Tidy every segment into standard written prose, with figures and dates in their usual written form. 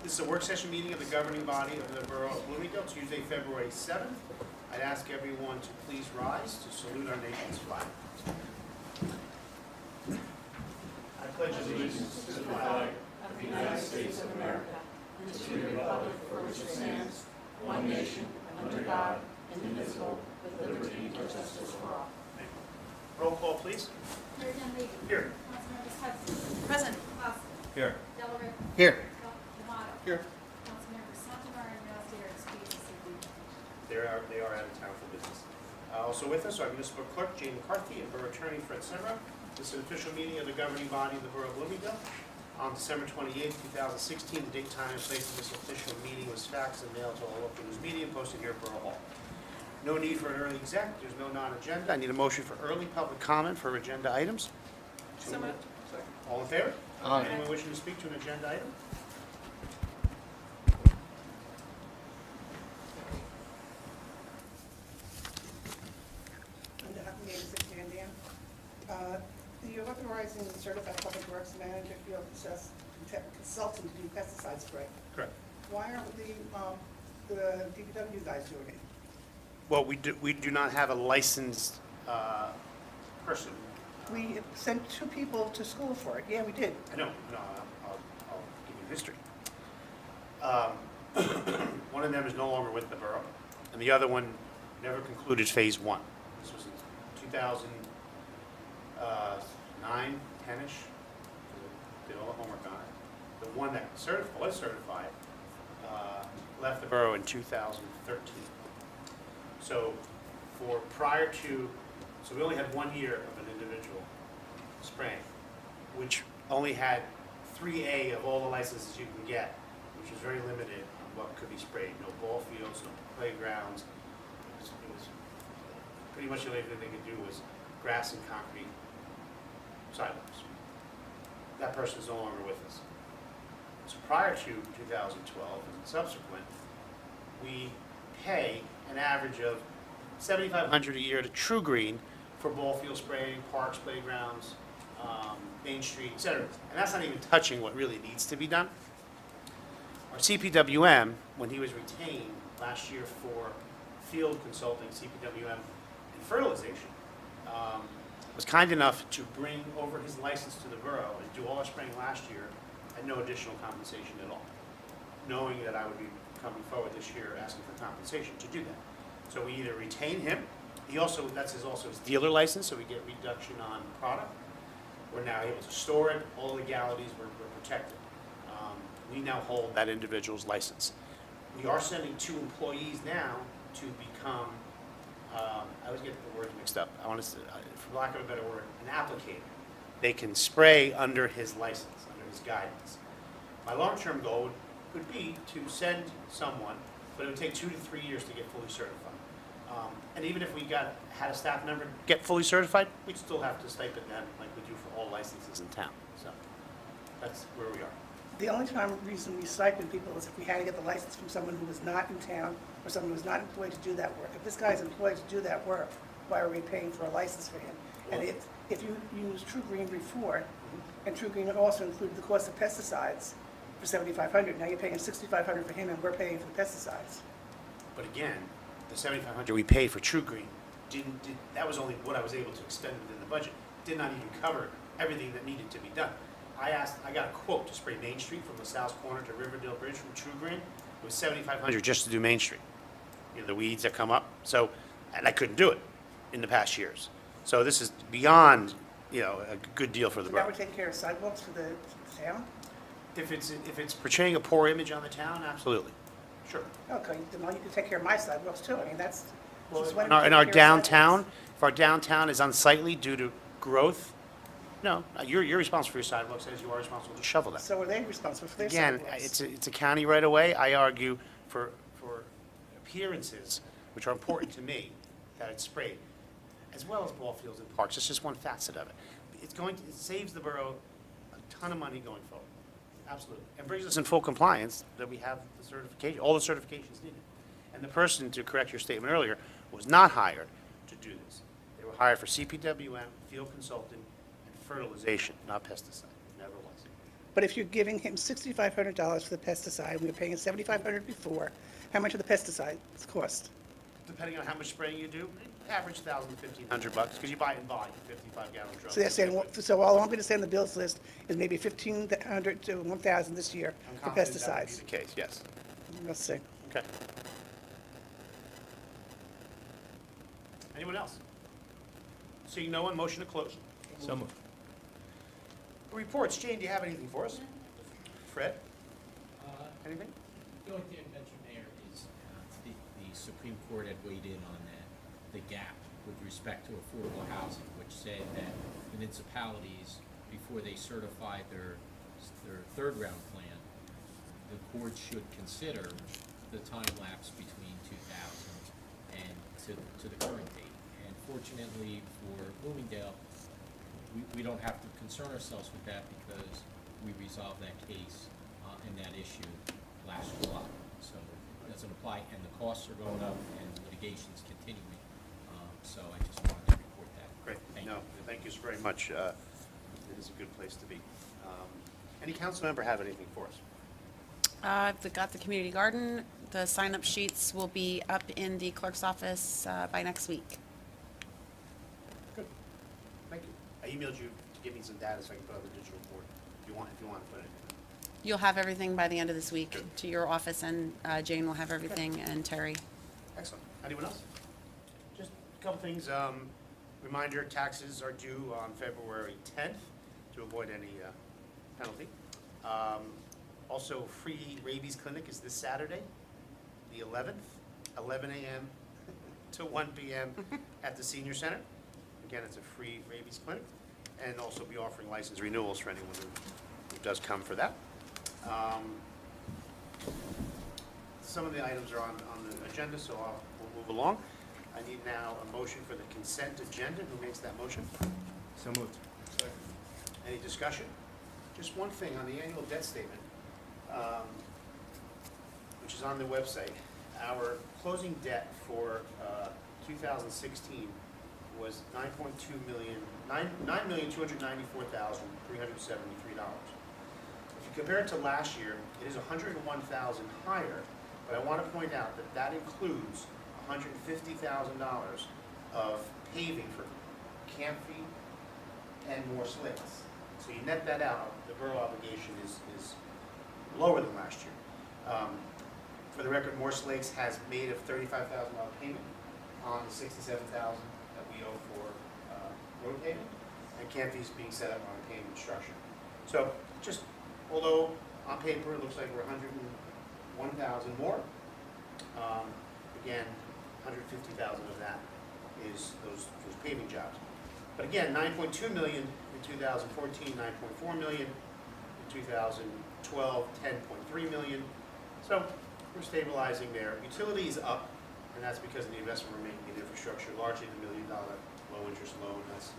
This is a work session meeting of the governing body of the Borough of Bloomingdale, Tuesday, February 7th. I'd ask everyone to please rise to salute our nation's flag. I pledge allegiance to the flag of the United States of America and to the republic for which it stands, one nation, under God, indivisible, with liberty and justice for all. Roll call, please. Mayor Denley. Here. Councilmembers Hudson. Present. Costa. Here. Delaware. Here. D'Amato. Here. Councilmember Santamar and Rouse, they are excused this evening. They are out of town for business. Also with us are Municipal Clerk Jane McCarthy and Borough Attorney Fred Semra. This is an official meeting of the governing body of the Borough of Bloomingdale. On December 28, 2016, the date, time, and place of this official meeting was faxed and mailed to all local news media and posted here at Borough Hall. No need for an early exec. There's no non-agenda. I need a motion for early public comment for agenda items. So moved. All in favor? Aye. Anyone wishing to speak to an agenda item? You're authorizing the certified public works manager, field consultant to do pesticide spray. Correct. Why aren't the DPW guys doing it? Well, we do not have a licensed person. We sent 2 people to school for it. Yeah, we did. No, I'll give you history. One of them is no longer with the borough, and the other one never concluded phase 1. This was in 2009, 10-ish. Did all the homework on it. The one that was certified left the borough in 2013. So so we only had 1 year of an individual spraying, which only had 3A of all the licenses you can get, which was very limited on what could be sprayed. No ball fields, no playgrounds. It was pretty much the only thing they could do was grass and concrete sidewalks. That person is no longer with us. So prior to 2012 and subsequent, we pay an average of $7,500 a year to True Green for ball field spraying, parks, playgrounds, Main Street, et cetera. And that's not even touching what really needs to be done. Our CPWM, when he was retained last year for field consulting, CPWM, and fertilization, was kind enough to bring over his license to the borough and do all our spraying last year at no additional compensation at all, knowing that I would be coming forward this year asking for compensation to do that. So we either retain him, that's also his dealer license, so we get reduction on product. We're now able to store it, all legalities were protected. We now hold that individual's license. We are sending 2 employees now to become, I always get the words mixed up, for lack of a better word, an applicator. They can spray under his license, under his guidance. My long-term goal would be to send someone, but it would take 2 to 3 years to get fully certified. And even if we had a staff member get fully certified, we'd still have to stipend them like we do for all licenses in town. So that's where we are. The only reason we stipend people is if we had to get the license from someone who was not in town or someone who was not employed to do that work. If this guy's employed to do that work, why are we paying for a license for him? And if you use True Green before, and True Green also included the cost of pesticides for $7,500, now you're paying $6,500 for him and we're paying for the pesticides. But again, the $7,500 we paid for True Green that was only what I was able to expend within the budget. Did not even cover everything that needed to be done. I got a quote to spray Main Street from LaSalle's Corner to Riverdale Bridge from True Green. It was $7,500 just to do Main Street. The weeds that come up. So, and I couldn't do it in the past years. So this is beyond, a good deal for the So now borough. we're taking care of sidewalks for the town? If it's portraying a poor image on the town, absolutely, sure. Okay, then you can take care of my sidewalks too. I mean, that's. Well, since when in do we our take care of downtown, sidewalks? if our downtown is unsightly due to growth, no, you're responsible for your sidewalks as you are responsible to shovel them. So are they responsible for their Again, sidewalks? it's a county right away. I argue for appearances, which are important to me, that it's sprayed, as well as ball fields and parks. It's just one facet of it. It saves the borough a ton of money going forward. Absolutely. And brings us in full compliance that we have the certification, all the certifications needed. And the person, to correct your statement earlier, was not hired to do this. They were hired for CPWM, field consultant, and fertilization, not pesticide. Never was. But if you're giving him $6,500 for the pesticide, we were paying $7,500 before, how much are the pesticides cost? Depending on how much spraying you do, average $1,000 to $1,500, because you buy it in volume, 55-gallon drums. So they're saying, well, so all I'm going to say on the bills list is maybe $1,500 to $1,000 this year I'm for confident that would pesticides. be the case, yes. Let's see. Okay. Anyone else? Seeing no one, motion to close. So moved. Reports, Jane, do you have anything for us? Fred, anything? The only thing I mentioned, Mayor, is the Supreme Court had weighed in on the gap with respect to affordable housing, which said that municipalities, before they certified their third round plan, the court should consider the time lapse between 2000 and to the current date. And fortunately for Bloomingdale, we don't have to concern ourselves with that because we resolved that case and that issue last July. So it doesn't apply, and the costs are going up and litigation's continuing. So I just wanted to report that. Great. Thank No, you. thank you very much. It is a good place to be. Any council member have anything for us? I've got the community garden. The sign-up sheets will be up in the clerk's office by next week. Good. Thank you. I emailed you to give me some data so I can put on the digital board, if you want to put it. You'll have everything by the end of this week to your office, and Jane will have everything, and Terry. Excellent. Anyone else? Just a couple things. Reminder, taxes are due on February 10th to avoid any penalty. Also, free rabies clinic is this Saturday, the 11th, 11 a.m. to 1 p.m. at the senior center. Again, it's a free rabies clinic, and also be offering license renewals for anyone who does come for that. Some of the items are on the agenda, so we'll move along. I need now a motion for the consent agenda. Who makes that motion? So moved. Any discussion? Just one thing on the annual debt statement, which is on the website. Our closing debt for 2016 was $9,294,373. If you compare it to last year, it is $101,000 higher, but I want to point out that that includes $150,000 of paving for camp fee and more slates. So you net that out, the borough obligation is lower than last year. For the record, Morse Lakes has made a $35,000 payment on the $67,000 that we owe for road paving, and camp fees being set up on a payment structure. So just, although on paper it looks like we're $101,000 more, again, $150,000 of that is those paving jobs. But again, $9.2 million in 2014, $9.4 million in 2012, $10.3 million. So we're stabilizing there. Utility is up, and that's because of the investment we're making in infrastructure, largely the $1 million low-interest loan that's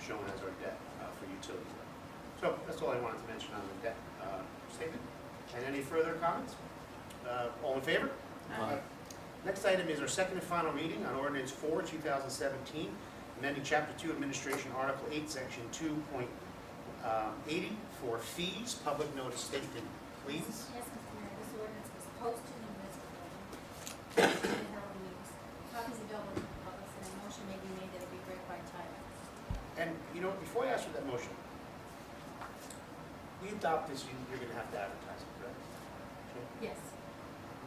shown as our debt for utility. So that's all I wanted to mention on the debt statement. And any further comments? All in favor? Aye. Next item is our second and final reading on Ordinance 4, 2017, amending Chapter 2 Administration, Article 8, Section 2.80 for fees. Public notice statement, please. Yes, Mr. Mayor, this ordinance was posted in the municipal building. And held meetings. Copies available to the public, and a motion may be made that it be read by title. And, you know, before I ask for that motion, we adopt this, you're going to have to advertise it, correct? Yes.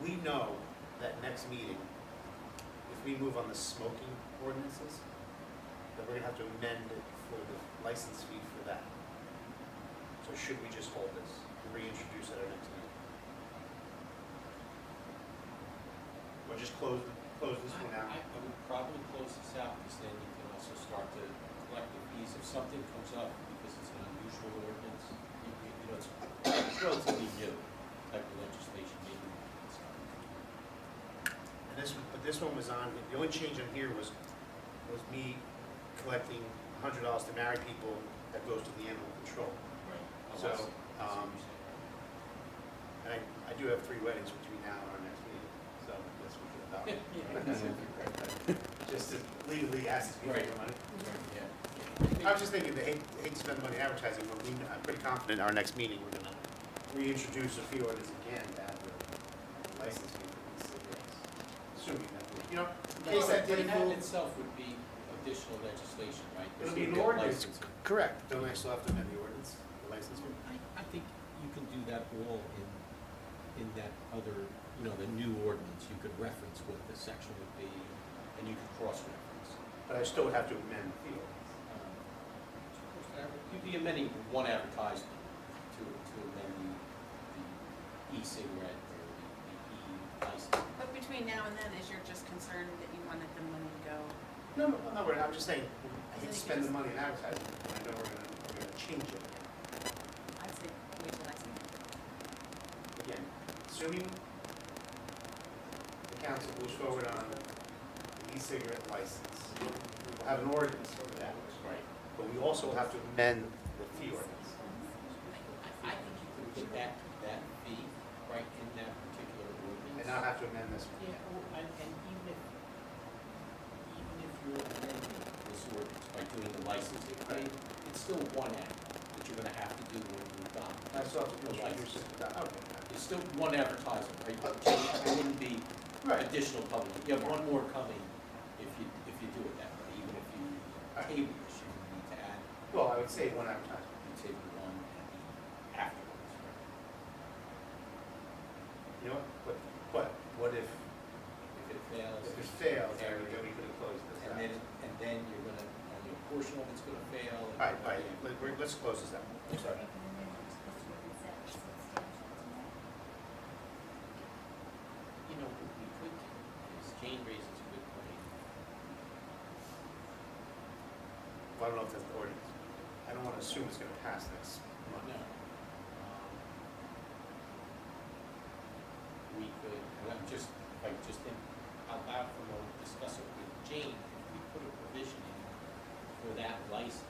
We know that next meeting, if we move on the smoking ordinances, that we're going to have to amend it for the license fee for that. So should we just hold this and reintroduce at our next meeting? Or just close this one out? I would probably close this out, because then you can also start to collect the fees if something comes up, because it's an unusual ordinance. You know, it's relatively new type of legislation, maybe. And this one was on, the only change on here was me collecting $100 to married people that goes to the animal control. Right. So, I see what you're saying. And I do have 3 weddings between now and our next meeting, so I guess we could adopt it. Just to legally ask people for Right. money. Yeah. I was just thinking, they hate to spend money advertising, but I'm pretty confident our next meeting, we're gonna reintroduce a fee ordinance again to have the license fee for these cigarettes. Assuming that, in case that But didn't that in move. itself would be additional legislation, right? It'll Because be an you'll get ordinance. licensing. Correct. Don't I still have to amend the ordinance, the license fee? I think you can do that all in that other, the new ordinance. You could reference what the section would be, and you could cross-reference. But I still would have to amend the fee ordinance. You'd be amending one advertisement to amend the e-cigarette or the e-license. But between now and then, is you're just concerned that you wanted the money to go? No, I'm just saying, I hate to spend the money in advertising, and I know we're gonna change it again. I'd say wait till next meeting. Again, assuming the council moves forward on the e-cigarette license, we'll have an ordinance for that, right? But we also have to amend the fee ordinance. I think you could put that fee right in that particular ordinance. And not have to amend this one. Yeah, and even if you're amending this ordinance by doing the licensing fee, it's still one act that you're gonna have to do when you're done. I still have to The go through your license. system. Okay. It's still one advertisement, right? There wouldn't be additional public. You have one more coming if you do it that way, even if you table this, you would need to add, Well, I would say one advertisement. you table one and the afterwards, right? You know what? What if If it fails. it fails, then we could have closed this out? And then you're gonna, only a portion of it's gonna fail. and- All right, let's close this out. I'm sorry. And then you're supposed to reset substantial tonight. What we could do is Jane raises a good point. Well, I don't know if that's the ordinance. I don't want to assume it's going to pass next month. No. We could, and I'm just, if I just think out loud for a moment, discuss it with Jane, if we put a provision in for that license.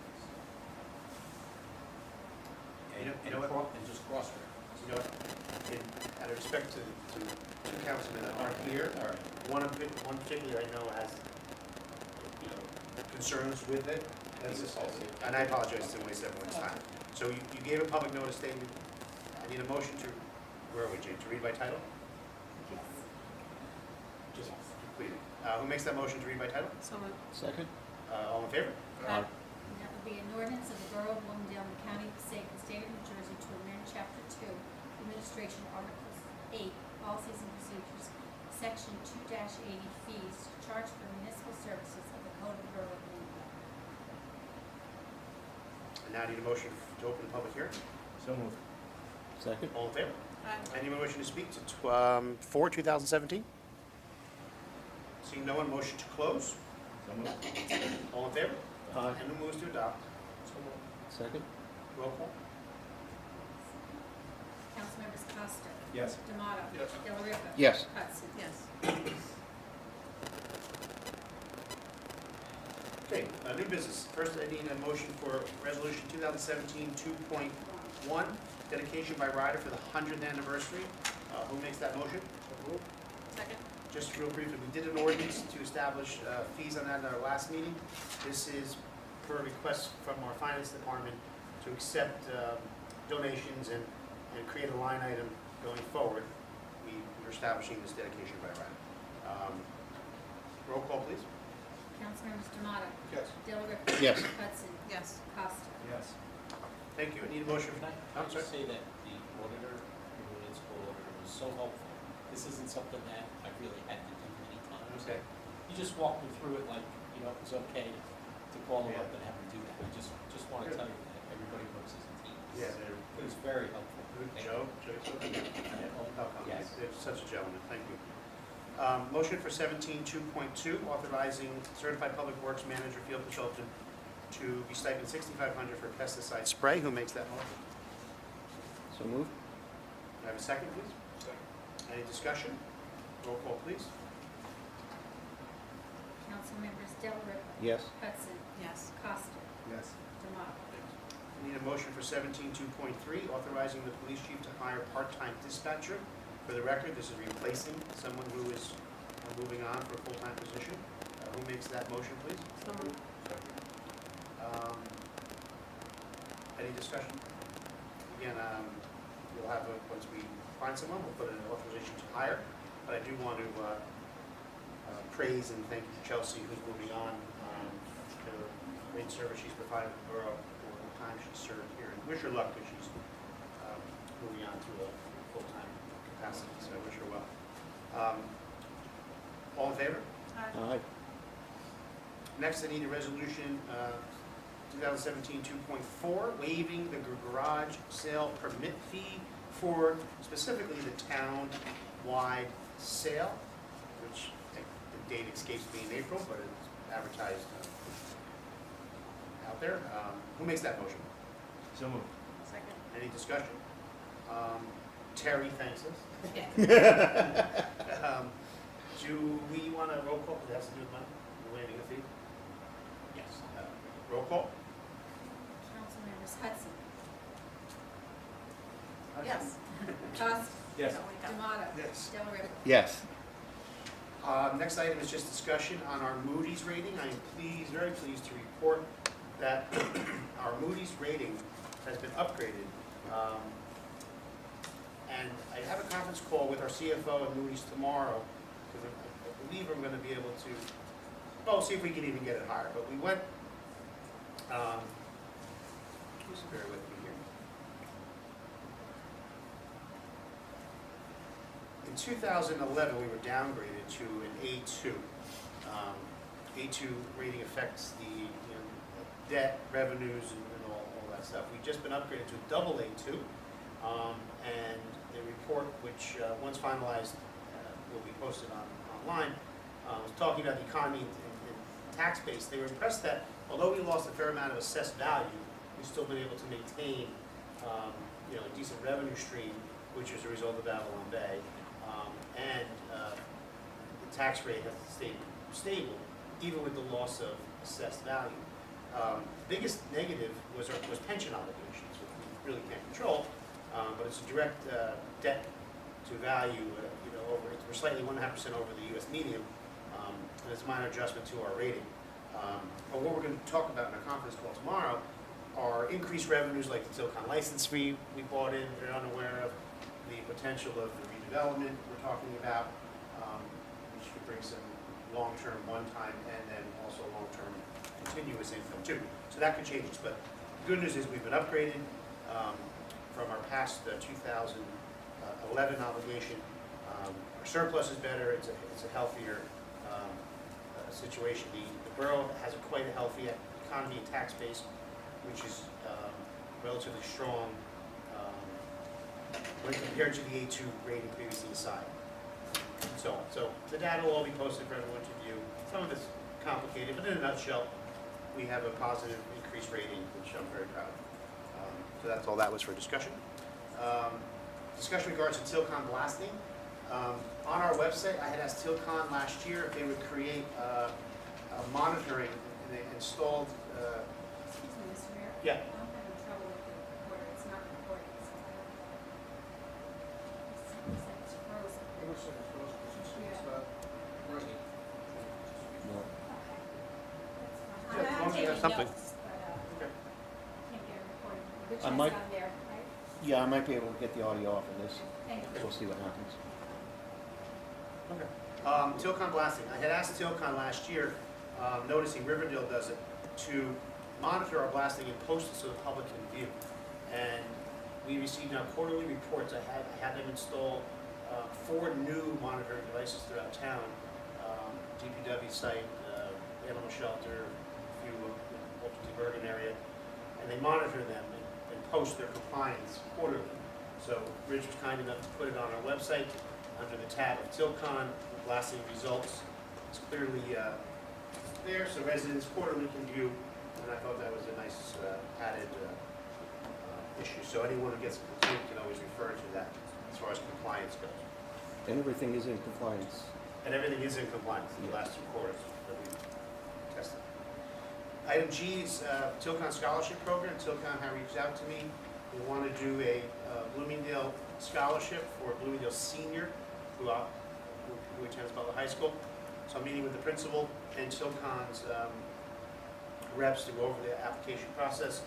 You know what? And just cross-reference. You know, out of respect to two councilmen that aren't here, All right. one particular I know has, concerns with it. And I apologize to waste everyone's time. So you gave a public notice statement. I need a motion to, where are we, Jane, to read by title? Yes. Just complete it. Who makes that motion to read by title? So moved. Second? All in favor? And that would be an ordinance of the Borough of Bloomingdale, the County of Passaic, the State of New Jersey, to amend Chapter 2, Administration Articles 8, Policies and Procedures, Section 2-80, Fees charged for municipal services of the Code of the Borough of Bloomingdale. And now I need a motion to open the public hearing. So moved. Second? All in favor? Aye. Anyone wishing to speak to 4/2017? Seeing no one, motion to close. So moved. All in favor? Aye. And who moves to adopt? Second? Roll call. Councilmembers Costa. Yes. D'Amato. Yes. Delariva. Yes. Hudson. Yes. Okay, new business. First, I need a motion for resolution 2017 2.1, dedication by rider for the 100th anniversary. Who makes that motion? Second? Just real briefly, we did an ordinance to establish fees on that in our last meeting. This is per request from our finance department to accept donations and create a line item going forward. We're establishing this dedication by rider. Roll call, please. Councilmembers D'Amato. Yes. Delariva. Yes. Hudson. Yes. Costa. Yes. Thank you. I need a motion. Can I'm I sorry. just say that the auditor, the municipal auditor, was so helpful. This isn't something that I really had to do many times. Okay. You just walked me through it like, it was okay to call them up and have them do that. I just want to Good. tell you that everybody works as a team. Yeah, It was very helpful. Thank you. Joe? Yes. They're such a gentleman, thank you. Motion for 17.2.2, authorizing certified public works manager, field consultant, to be stipend $6,500 for pesticide spray. Who makes that motion? So moved? Do I have a second, please? Second. Any discussion? Roll call, please. Councilmembers Delariva. Yes. Hudson. Yes. Costa. Yes. D'Amato. Need a motion for 17.2.3, authorizing the police chief to hire part-time dispatcher. For the record, this is replacing someone who is moving on for a full-time position. Who makes that motion, please? So moved. discussion? Again, we'll have, once we find someone, we'll put an authorization to hire. But I do want to praise and thank Chelsea, who's moving on, for the great service she's provided the borough for the time she's served here. And wish her luck, because she's moving on to a full-time capacity, so I wish her well. All in favor? Aye. Next, I need a resolution, 2017 2.4, waiving the garage sale permit fee for specifically the town-wide sale, which the date escapes me in April, but it's advertised out there. Who makes that motion? So moved. Second. Any discussion? Terry thanks us. Do we want to roll call? Because it has to do with money, we're waiving a fee? Yes. Roll call? Councilmembers Hudson. Yes. Cost. Yes. D'Amato. Yes. Del Rippe. Yes. Next item is just discussion on our Moody's rating. I am very pleased to report that our Moody's rating has been upgraded. And I have a conference call with our CFO at Moody's tomorrow, because I believe I'm going to be able to, well, see if we can even get it higher. But we went, just bear with me here. In 2011, we were downgraded to an A2. A2 rating affects the debt, revenues, and all that stuff. We've just been upgraded to a double A2, and the report, which once finalized will be posted online, was talking about the economy and tax base. They were impressed that although we lost a fair amount of assessed value, we've still been able to maintain a decent revenue stream, which is a result of Avalon Bay. And the tax rate has stayed stable, even with the loss of assessed value. The biggest negative was pension obligations, which we really can't control, but it's a direct debt to value. We're slightly 1.5% over the U.S. median, and it's a minor adjustment to our rating. But what we're going to talk about in our conference call tomorrow are increased revenues, like the Tilcon license fee we bought in. They're unaware of the potential of the redevelopment we're talking about, which could bring some long-term one-time and then also long-term continuous income too. So that could change. But the good news is we've been upgraded from our past 2011 obligation. Our surplus is better. It's a healthier situation. The borough has quite a healthy economy and tax base, which is relatively strong when compared to the A2 rating previously assigned. So the data will all be posted for everyone to view. Some of it's complicated, but in a nutshell, we have a positive increased rating, which I'm very proud of. So that's all that was for discussion. Discussion regards to Tilcon blasting. On our website, I had asked Tilcon last year if they would create monitoring, and they installed. Excuse me, Mr. Mayor? Yeah. I'm having trouble with the recorder. It's not recording, so I don't know. It says it's frozen. No. Yeah, as long I'm as you have taking something. notes, but Okay. can't get a recording. Which I one's might- on there, right? Yeah, I might be able to get the audio off of this. Thank you. We'll see what happens. Okay. Tilcon blasting. I had asked Tilcon last year, noticing Riverdale does it, to monitor our blasting and post it so the public can view. And we received now quarterly reports. I had them install 4 new monitoring devices throughout town. DPW site, animal shelter, a few in the Washington Bergen area, and they monitor them and post their compliance quarterly. So Rich was kind enough to put it on our website under the tab of Tilcon, the blasting results. It's clearly there, so residents quarterly can view, and I thought that was a nice added issue. So anyone who gets a complaint can always refer to that as far as compliance goes. And everything is in compliance. And everything is in compliance in the last 2 quarters that we tested. Item G is Tilcon Scholarship Program. Tilcon had reached out to me. They want to do a Bloomingdale scholarship for a Bloomingdale senior who attends Butler High School. So I'm meeting with the principal and Tilcon's reps to go over the application process.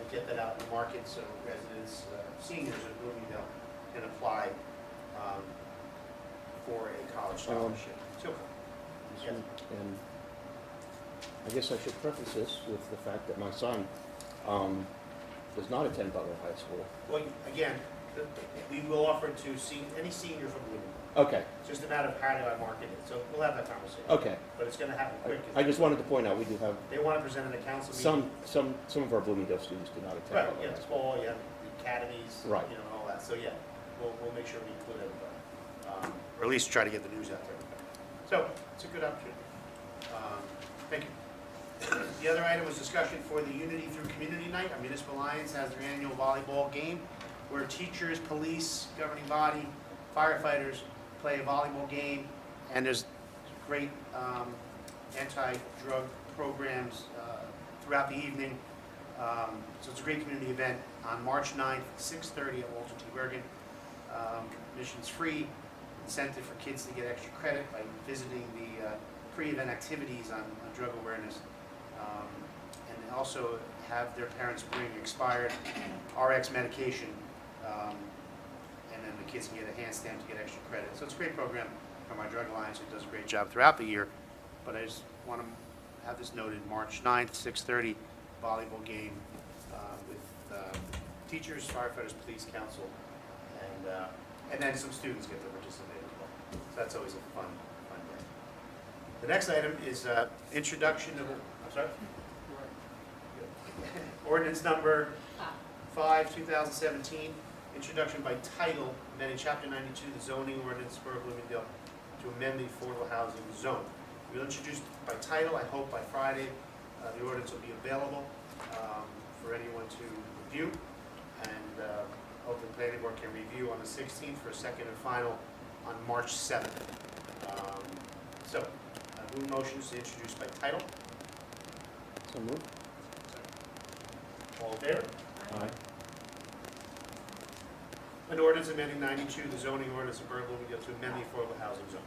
and get that out in the market so residents, seniors of Bloomingdale can apply for a college scholarship. So, yes. And I guess I should preface this with the fact that my son does not attend Butler High School. Well, again, we will offer it to any senior from Bloomingdale. Okay, It's just a matter of how do I market it, so we'll have that conversation. okay. But it's gonna happen quick. I just wanted to point out, we do have They wanna present at a council meeting. some of our Bloomingdale students do not attend Right, Butler yeah, High it's School. fall, you have the academies, Right. you know, and all that, so yeah, we'll make sure we include everybody. Or at least try to get the news out to everybody. So, it's a good opportunity. Thank you. The other item was discussion for the Unity Through Community Night. Our Municipal Alliance has their annual volleyball game where teachers, police, governing body, firefighters play a volleyball game, and there's great anti-drug programs throughout the evening. So it's a great community event on March 9th, 6:30 at Walter T. Bergen. Admission's free, incentive for kids to get extra credit by visiting the pre-event activities on drug awareness. And they also have their parents bring expired RX medication, and then the kids can get a hand stamp to get extra credit. So it's a great program from our Drug Alliance, who does a great job throughout the year. But I just want to have this noted, March 9th, 6:30, volleyball game with teachers, firefighters, police, council, and then some students get to participate as well. So that's always a fun day. The next item is introduction of, I'm sorry? Ordinance number 5, 2017, introduction by title, amending Chapter 92, the zoning ordinance for Bloomingdale to amend the affordable housing zone. We'll introduce by title. I hope by Friday the ordinance will be available for anyone to review, and hope the planning board can review on the 16th for a second and final on March 7th. So, move motions to introduce by title. So moved. All in favor? Aye. An ordinance amending 92, the zoning ordinance of Borough of Bloomingdale to amend the affordable housing zone.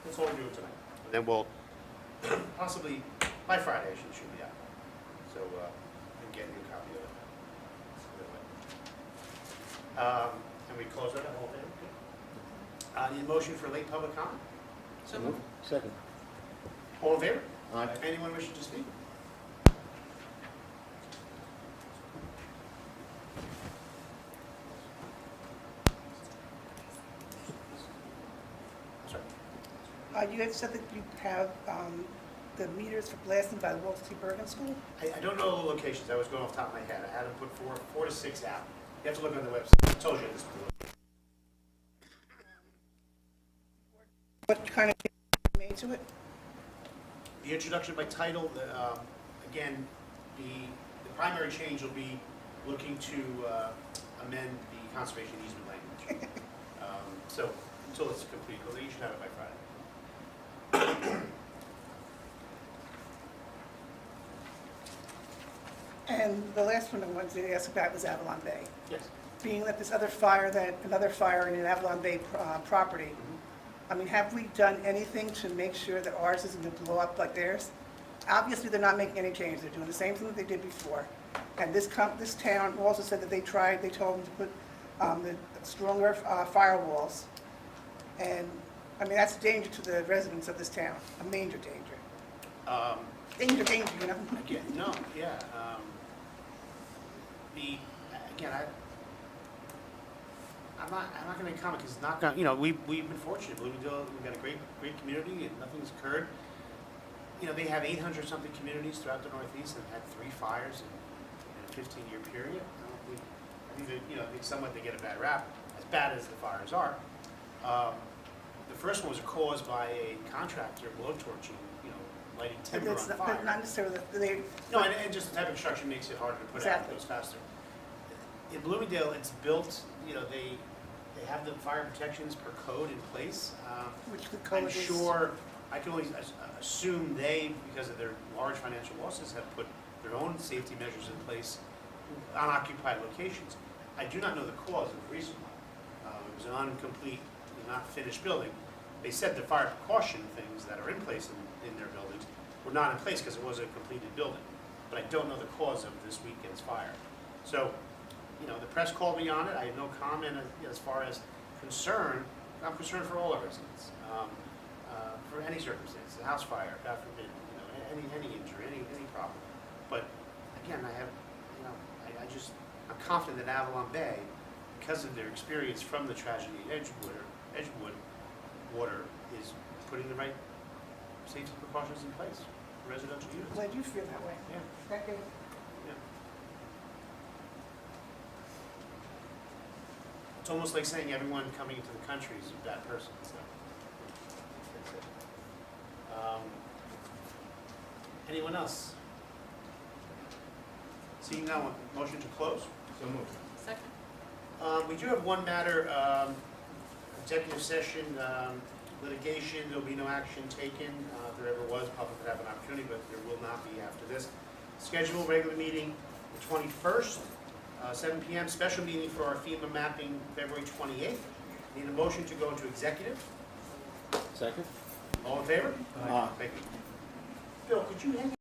That's all we're doing tonight. And then we'll, possibly, by Friday, it should be out. So, and get you a copy of it. And we close that whole thing? Need a motion for late public comment? So moved. Second. All in favor? Aye. Anyone wishing to speak? Sorry. You had said that you have the meters for blasting by the Walter T. Bergen School? I don't know the locations. I was going off the top of my head. I had them put four to six out. You have to look on the website. I told you this before. What kind of changes made to it? The introduction by title, again, the primary change will be looking to amend the conservation easement language. So until it's complete, well, you should have it by Friday. And the last one I wanted to ask about was Avalon Bay. Yes. Being that this another fire in an Avalon Bay property, I mean, have we done anything to make sure that ours isn't going to blow up like theirs? Obviously, they're not making any change. They're doing the same thing that they did before. And this town also said that they told them to put the stronger firewalls. And, I mean, that's a danger to the residents of this town, a major danger. Danger, you know? Again, no, yeah. I'm not going to comment because it's not going. You know, we've been fortunate. Bloomingdale, we've got a great community, and nothing's occurred. You know, they have 800 something communities throughout the Northeast and had 3 fires in a 15-year period. I think that, you know, somewhat they get a bad rap, as bad as the fires are. The first one was caused by a contractor blowtorching, you know, lighting timber on fire. But not necessarily, No, and just the type of construction makes it harder to put out, it goes faster. In Bloomingdale, it's built, you know, they have the fire protections per code in place. which the code I'm is. sure, I can only assume they, because of their large financial losses, have put their own safety measures in place on occupied locations. I do not know the cause of the recent one. It was an incomplete, not finished building. They said the fire precaution things that are in place in their buildings were not in place because it was a completed building. But but I don't know the cause of this weekend's fire. So, the press called me on it. I have no comment as far as concern. I'm concerned for all our residents, for any circumstance, a house fire, God forbid, any injury, any problem. But again, I'm confident that Avalon Bay, because of their experience from the tragedy at Edgewood Water, is putting the right safety precautions in place for residential units. Glad you feel that way. Yeah. That good. Yeah. It's almost like saying everyone coming into the country is a bad person, so. That's it. Anyone else? Seeing now, motion to close? So moved. Second. We do have one matter, executive session, litigation. There'll be no action taken. If there ever was, public would have an opportunity, but there will not be after this. Schedule regular meeting the 21st, 7 p.m. Special meeting for our FEMA mapping February 28th. Need a motion to go into executive. Second? All in favor? Aye. Thank you. Bill, could you hand